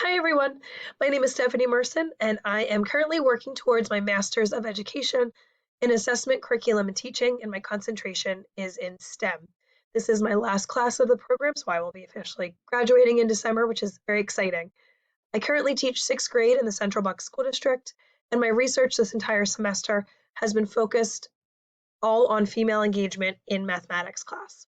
Hi everyone, my name is Stephanie Merson and I am currently working towards my Master's of Education in Assessment, Curriculum, and Teaching, and my concentration is in STEM. This is my last class of the program, so I will be officially graduating in December, which is very exciting. I currently teach 6th grade in the Central Bucks School District, and my research this entire semester has been focused all on female engagement in mathematics class.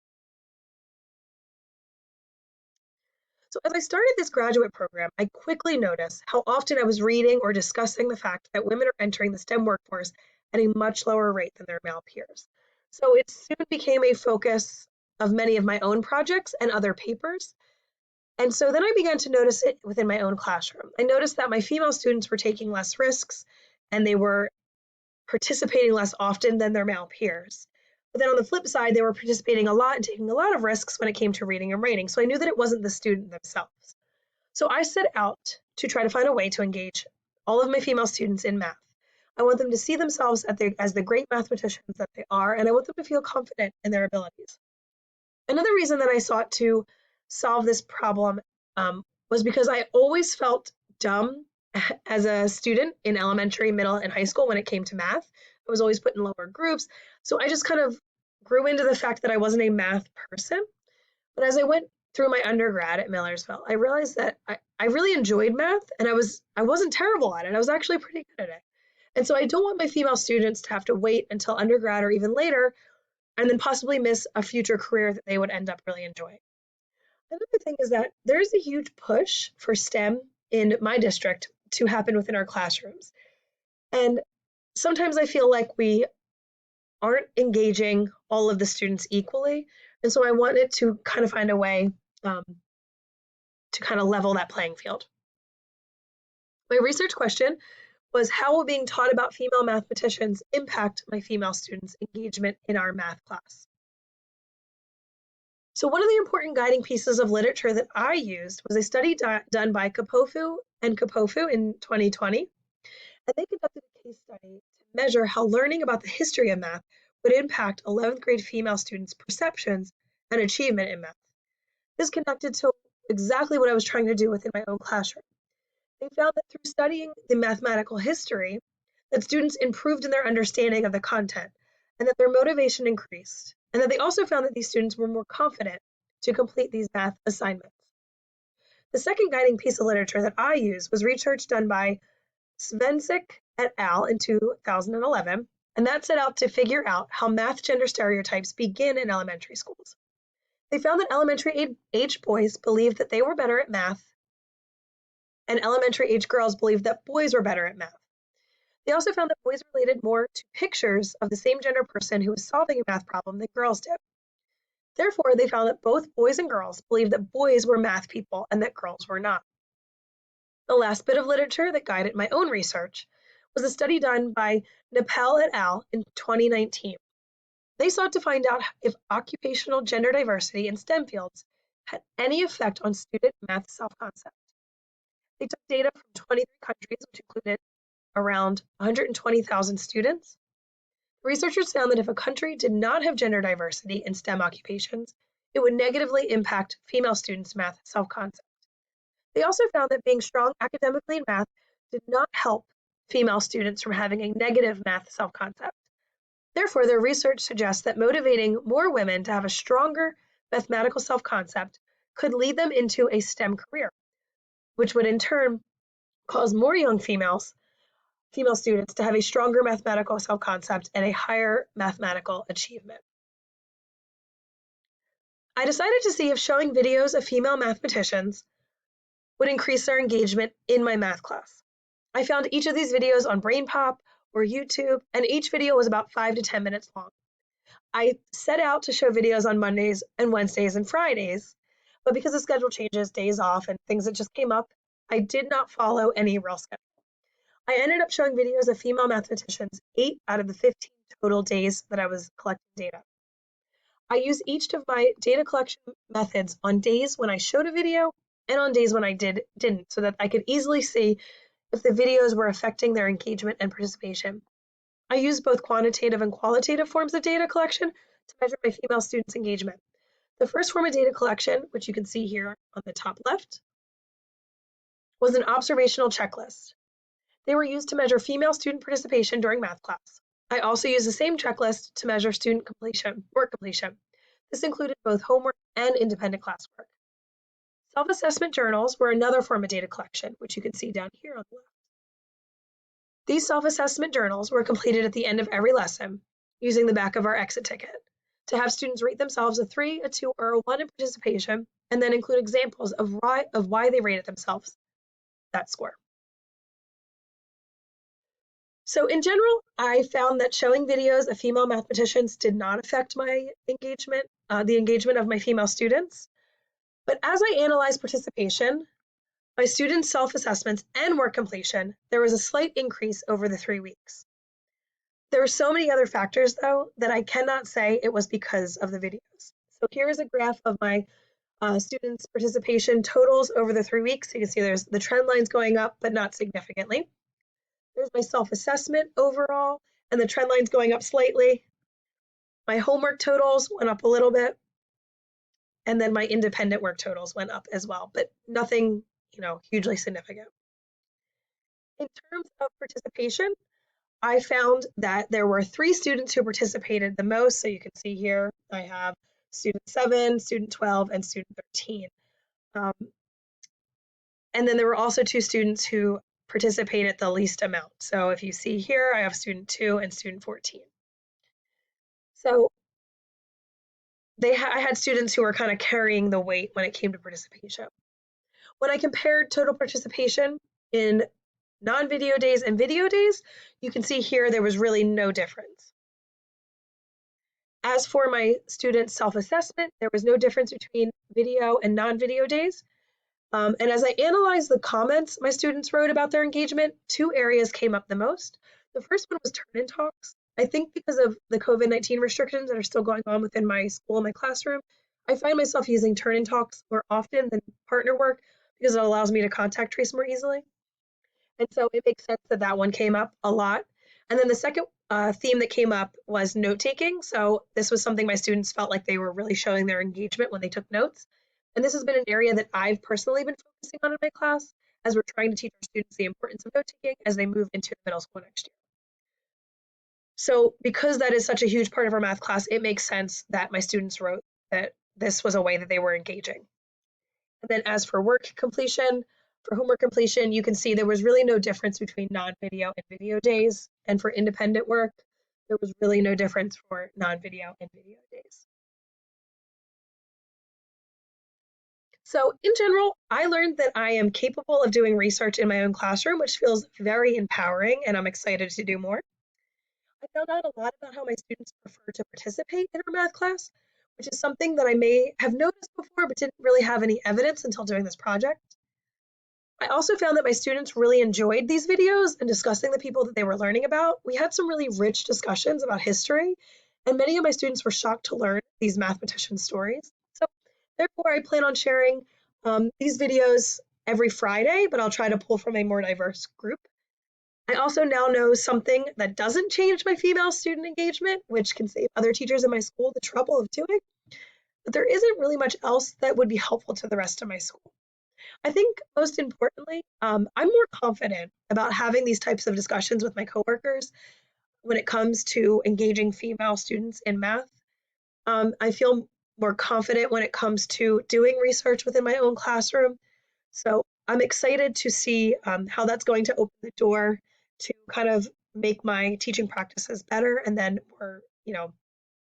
So as I started this graduate program, I quickly noticed how often I was reading or discussing the fact that women are entering the STEM workforce at a much lower rate than their male peers. So it soon became a focus of many of my own projects and other papers. And so then I began to notice it within my own classroom. I noticed that my female students were taking less risks and they were participating less often than their male peers. But then on the flip side, they were participating a lot and taking a lot of risks when it came to reading and writing. So I knew that it wasn't the student themselves. So I set out to try to find a way to engage all of my female students in math. I want them to see themselves as the great mathematicians that they are, and I want them to feel confident in their abilities. Another reason that I sought to solve this problem was because I always felt dumb as a student in elementary, middle, and high school when it came to math. I was always put in lower groups. So I just kind of grew into the fact that I wasn't a math person. But as I went through my undergrad at Millersville, I realized that I really enjoyed math and I wasn't terrible at it. I was actually pretty good at it. And so I don't want my female students to have to wait until undergrad or even later and then possibly miss a future career that they would end up really enjoying. Another thing is that there's a huge push for STEM in my district to happen within our classrooms. And sometimes I feel like we aren't engaging all of the students equally. And so I wanted to kind of find a way to kind of level that playing field. My research question was, how will being taught about female mathematicians impact my female students' engagement in our math class? So one of the important guiding pieces of literature that I used was a study done by Kapofu and Kapofu in 2020. And they conducted a case study to measure how learning about the history of math would impact 11th grade female students' perceptions and achievement in math. This conducted to exactly what I was trying to do within my own classroom. They found that through studying the mathematical history, that students improved in their understanding of the content and that their motivation increased, and that they also found that these students were more confident to complete these math assignments. The second guiding piece of literature that I used was research done by Svenzik et al. In 2011, and that set out to figure out how math gender stereotypes begin in elementary schools. They found that elementary age boys believed that they were better at math, and elementary age girls believed that boys were better at math. They also found that boys related more to pictures of the same gender person who was solving a math problem than girls did. Therefore, they found that both boys and girls believed that boys were math people and that girls were not. The last bit of literature that guided my own research was a study done by Nepal et al. In 2019. They sought to find out if occupational gender diversity in STEM fields had any effect on student math self-concept. They took data from 23 countries, which included around 120,000 students. Researchers found that if a country did not have gender diversity in STEM occupations, it would negatively impact female students' math self-concept. They also found that being strong academically in math did not help female students from having a negative math self-concept. Therefore, their research suggests that motivating more women to have a stronger mathematical self-concept could lead them into a STEM career, which would in turn cause more young female students to have a stronger mathematical self-concept and a higher mathematical achievement. I decided to see if showing videos of female mathematicians would increase their engagement in my math class. I found each of these videos on BrainPop or YouTube, and each video was about 5 to 10 minutes long. I set out to show videos on Mondays and Wednesdays and Fridays, but because the schedule changes, days off, and things that just came up, I did not follow any real schedule. I ended up showing videos of female mathematicians 8 out of the 15 total days that I was collecting data. I used each of my data collection methods on days when I showed a video and on days when I didn't, so that I could easily see if the videos were affecting their engagement and participation. I used both quantitative and qualitative forms of data collection to measure my female students' engagement. The first form of data collection, which you can see here on the top left, was an observational checklist. They were used to measure female student participation during math class. I also used the same checklist to measure student completion, work completion. This included both homework and independent classwork. Self-assessment journals were another form of data collection, which you can see down here on the left. These self-assessment journals were completed at the end of every lesson using the back of our exit ticket to have students rate themselves a 3, a 2, or a 1 in participation, and then include examples of why they rated themselves that score. So in general, I found that showing videos of female mathematicians did not affect my engagement, the engagement of my female students. But as I analyzed participation, my students' self-assessments and work completion, there was a slight increase over the 3 weeks. There are so many other factors, though, that I cannot say it was because of the videos. So here is a graph of my students' participation totals over the 3 weeks. You can see there's the trend lines going up, but not significantly. There's my self-assessment overall, and the trend line's going up slightly. My homework totals went up a little bit, and then my independent work totals went up as well, but nothing, hugely significant. In terms of participation, I found that there were 3 students who participated the most. So you can see here, I have student 7, student 12, and student 13. And then there were also 2 students who participated the least amount. So if you see here, I have student 2 and student 14. So I had students who were kind of carrying the weight when it came to participation. When I compared total participation in non-video days and video days, you can see here there was really no difference. As for my student self-assessment, there was no difference between video and non-video days. And as I analyzed the comments my students wrote about their engagement, 2 areas came up the most. The first one was turn-in talks. I think because of the COVID-19 restrictions that are still going on within my school and my classroom, I find myself using turn-in talks more often than partner work because it allows me to contact trace more easily. And so it makes sense that that one came up a lot. And then the second theme that came up was note-taking. So this was something my students felt like they were really showing their engagement when they took notes. And this has been an area that I've personally been focusing on in my class as we're trying to teach our students the importance of note-taking as they move into middle school next year. So because that is such a huge part of our math class, it makes sense that my students wrote that this was a way that they were engaging. And then as for work completion, for homework completion, you can see there was really no difference between non-video and video days. And for independent work, there was really no difference for non-video and video days. So in general, I learned that I am capable of doing research in my own classroom, which feels very empowering, and I'm excited to do more. I found out a lot about how my students prefer to participate in our math class, which is something that I may have noticed before, but didn't really have any evidence until doing this project. I also found that my students really enjoyed these videos and discussing the people that they were learning about. We had some really rich discussions about history, and many of my students were shocked to learn these mathematician stories. So therefore, I plan on sharing these videos every Friday, but I'll try to pull from a more diverse group. I also now know something that doesn't change my female student engagement, which can save other teachers in my school the trouble of doing, but there isn't really much else that would be helpful to the rest of my school. I think most importantly, I'm more confident about having these types of discussions with my coworkers when it comes to engaging female students in math. I feel more confident when it comes to doing research within my own classroom. So I'm excited to see how that's going to open the door to kind of make my teaching practices better. And then we're,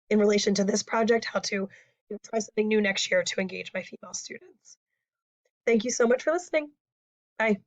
in relation to this project, how to try something new next year to engage my female students. Thank you so much for listening. Bye.